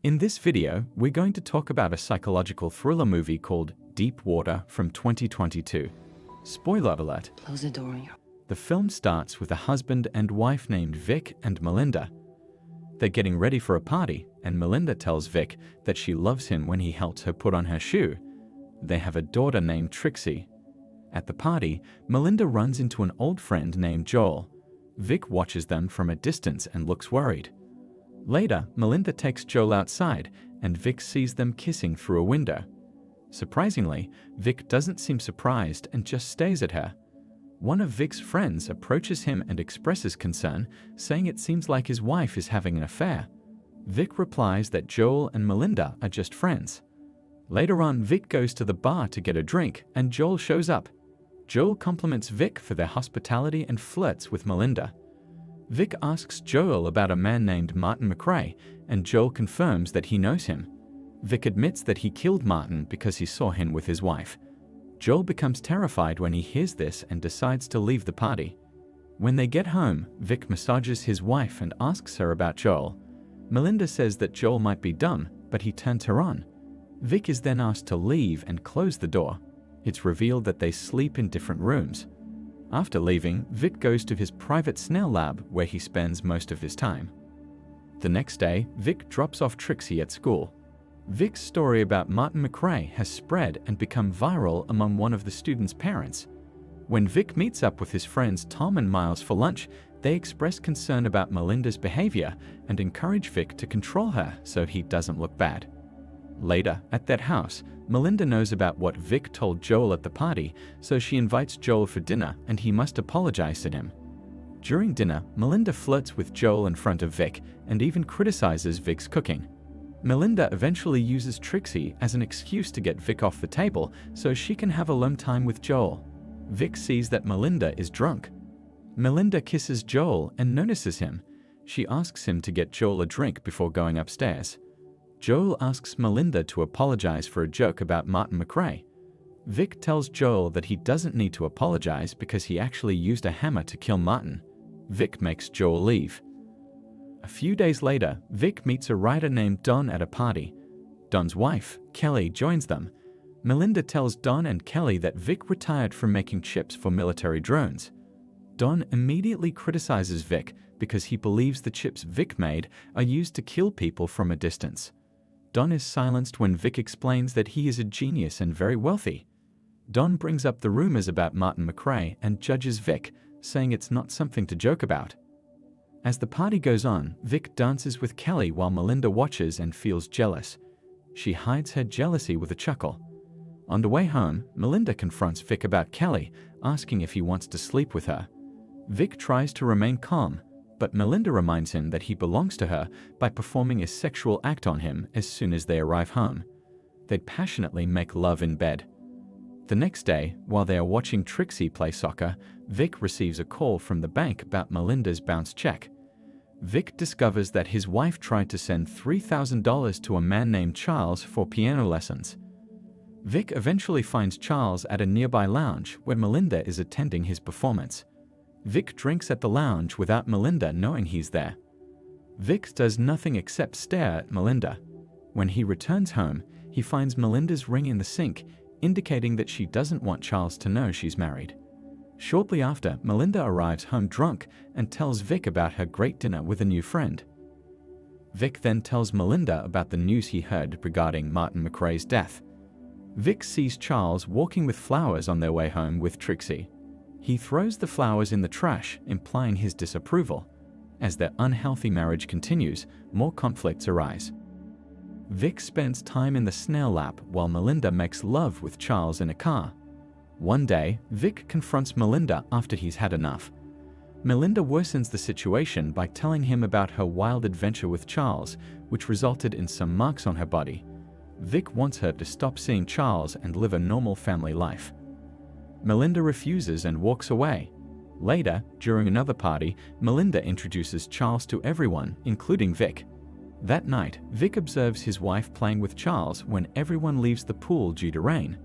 In this video, we're going to talk about a psychological thriller movie called Deep Water from 2022. Spoiler alert. Close the door. The film starts with a husband and wife named Vic and Melinda. They're getting ready for a party, and Melinda tells Vic that she loves him when he helps her put on her shoe. They have a daughter named Trixie. At the party, Melinda runs into an old friend named Joel. Vic watches them from a distance and looks worried. Later, Melinda takes Joel outside, and Vic sees them kissing through a window. Surprisingly, Vic doesn't seem surprised and just stares at her. One of Vic's friends approaches him and expresses concern, saying it seems like his wife is having an affair. Vic replies that Joel and Melinda are just friends. Later on, Vic goes to the bar to get a drink, and Joel shows up. Joel compliments Vic for their hospitality and flirts with Melinda. Vic asks Joel about a man named Martin McRae, and Joel confirms that he knows him. Vic admits that he killed Martin because he saw him with his wife. Joel becomes terrified when he hears this and decides to leave the party. When they get home, Vic massages his wife and asks her about Joel. Melinda says that Joel might be dumb, but he turns her on. Vic is then asked to leave and close the door. It's revealed that they sleep in different rooms. After leaving, Vic goes to his private snail lab where he spends most of his time. The next day, Vic drops off Trixie at school. Vic's story about Martin McRae has spread and become viral among one of the students' parents. When Vic meets up with his friends Tom and Miles for lunch, they express concern about Melinda's behavior and encourage Vic to control her so he doesn't look bad. Later, at that house, Melinda knows about what Vic told Joel at the party, so she invites Joel for dinner and he must apologize to him. During dinner, Melinda flirts with Joel in front of Vic and even criticizes Vic's cooking. Melinda eventually uses Trixie as an excuse to get Vic off the table so she can have alone time with Joel. Vic sees that Melinda is drunk. Melinda kisses Joel and notices him. She asks him to get Joel a drink before going upstairs. Joel asks Melinda to apologize for a joke about Martin McRae. Vic tells Joel that he doesn't need to apologize because he actually used a hammer to kill Martin. Vic makes Joel leave. A few days later, Vic meets a writer named Don at a party. Don's wife, Kelly, joins them. Melinda tells Don and Kelly that Vic retired from making chips for military drones. Don immediately criticizes Vic because he believes the chips Vic made are used to kill people from a distance. Don is silenced when Vic explains that he is a genius and very wealthy. Don brings up the rumors about Martin McRae and judges Vic, saying it's not something to joke about. As the party goes on, Vic dances with Kelly while Melinda watches and feels jealous. She hides her jealousy with a chuckle. On the way home, Melinda confronts Vic about Kelly, asking if he wants to sleep with her. Vic tries to remain calm, but Melinda reminds him that he belongs to her by performing a sexual act on him as soon as they arrive home. They passionately make love in bed. The next day, while they are watching Trixie play soccer, Vic receives a call from the bank about Melinda's bounce check. Vic discovers that his wife tried to send $3,000 to a man named Charles for piano lessons. Vic eventually finds Charles at a nearby lounge where Melinda is attending his performance. Vic drinks at the lounge without Melinda knowing he's there. Vic does nothing except stare at Melinda. When he returns home, he finds Melinda's ring in the sink, indicating that she doesn't want Charles to know she's married. Shortly after, Melinda arrives home drunk and tells Vic about her great dinner with a new friend. Vic then tells Melinda about the news he heard regarding Martin McRae's death. Vic sees Charles walking with flowers on their way home with Trixie. He throws the flowers in the trash, implying his disapproval. As their unhealthy marriage continues, more conflicts arise. Vic spends time in the snail lab while Melinda makes love with Charles in a car. One day, Vic confronts Melinda after he's had enough. Melinda worsens the situation by telling him about her wild adventure with Charles, which resulted in some marks on her body. Vic wants her to stop seeing Charles and live a normal family life. Melinda refuses and walks away. Later, during another party, Melinda introduces Charles to everyone, including Vic. That night, Vic observes his wife playing with Charles when everyone leaves the pool due to rain.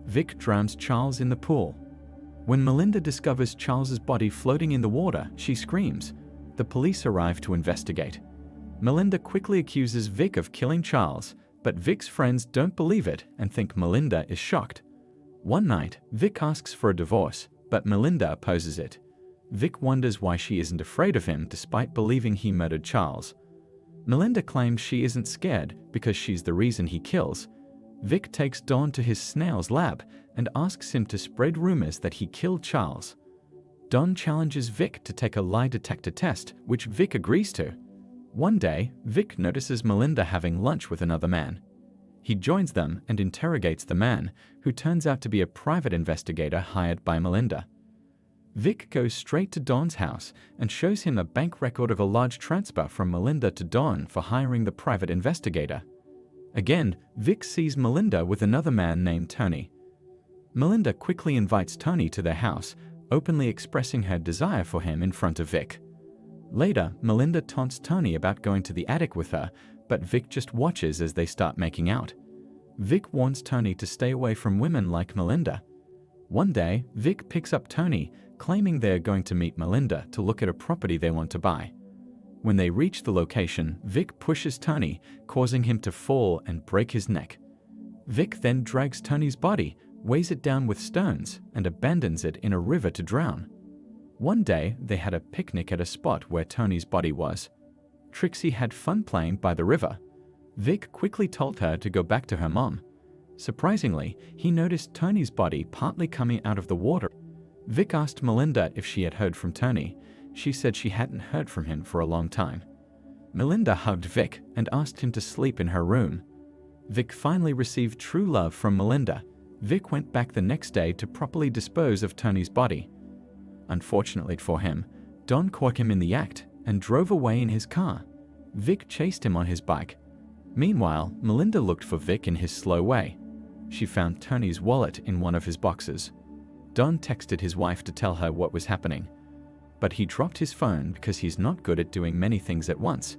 Vic drowns Charles in the pool. When Melinda discovers Charles's body floating in the water, she screams. The police arrive to investigate. Melinda quickly accuses Vic of killing Charles, but Vic's friends don't believe it and think Melinda is shocked. One night, Vic asks for a divorce, but Melinda opposes it. Vic wonders why she isn't afraid of him despite believing he murdered Charles. Melinda claims she isn't scared because she's the reason he kills. Vic takes Don to his snail's lab and asks him to spread rumors that he killed Charles. Don challenges Vic to take a lie detector test, which Vic agrees to. One day, Vic notices Melinda having lunch with another man. He joins them and interrogates the man, who turns out to be a private investigator hired by Melinda. Vic goes straight to Don's house and shows him a bank record of a large transfer from Melinda to Don for hiring the private investigator. Again, Vic sees Melinda with another man named Tony. Melinda quickly invites Tony to their house, openly expressing her desire for him in front of Vic. Later, Melinda taunts Tony about going to the attic with her, but Vic just watches as they start making out. Vic warns Tony to stay away from women like Melinda. One day, Vic picks up Tony, claiming they're going to meet Melinda to look at a property they want to buy. When they reach the location, Vic pushes Tony, causing him to fall and break his neck. Vic then drags Tony's body, weighs it down with stones, and abandons it in a river to drown. One day, they had a picnic at a spot where Tony's body was. Trixie had fun playing by the river. Vic quickly told her to go back to her mom. Surprisingly, he noticed Tony's body partly coming out of the water. Vic asked Melinda if she had heard from Tony. She said she hadn't heard from him for a long time. Melinda hugged Vic and asked him to sleep in her room. Vic finally received true love from Melinda. Vic went back the next day to properly dispose of Tony's body. Unfortunately for him, Don caught him in the act and drove away in his car. Vic chased him on his bike. Meanwhile, Melinda looked for Vic in his slow way. She found Tony's wallet in one of his boxes. Don texted his wife to tell her what was happening. But he dropped his phone because he's not good at doing many things at once.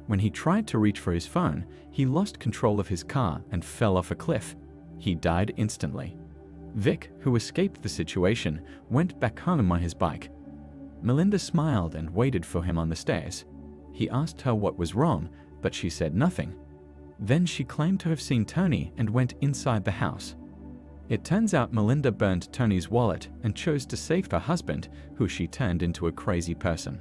When he tried to reach for his phone, he lost control of his car and fell off a cliff. He died instantly. Vic, who escaped the situation, went back home on his bike. Melinda smiled and waited for him on the stairs. He asked her what was wrong, but she said nothing. Then she claimed to have seen Tony and went inside the house. It turns out Melinda burned Tony's wallet and chose to save her husband, who she turned into a crazy person.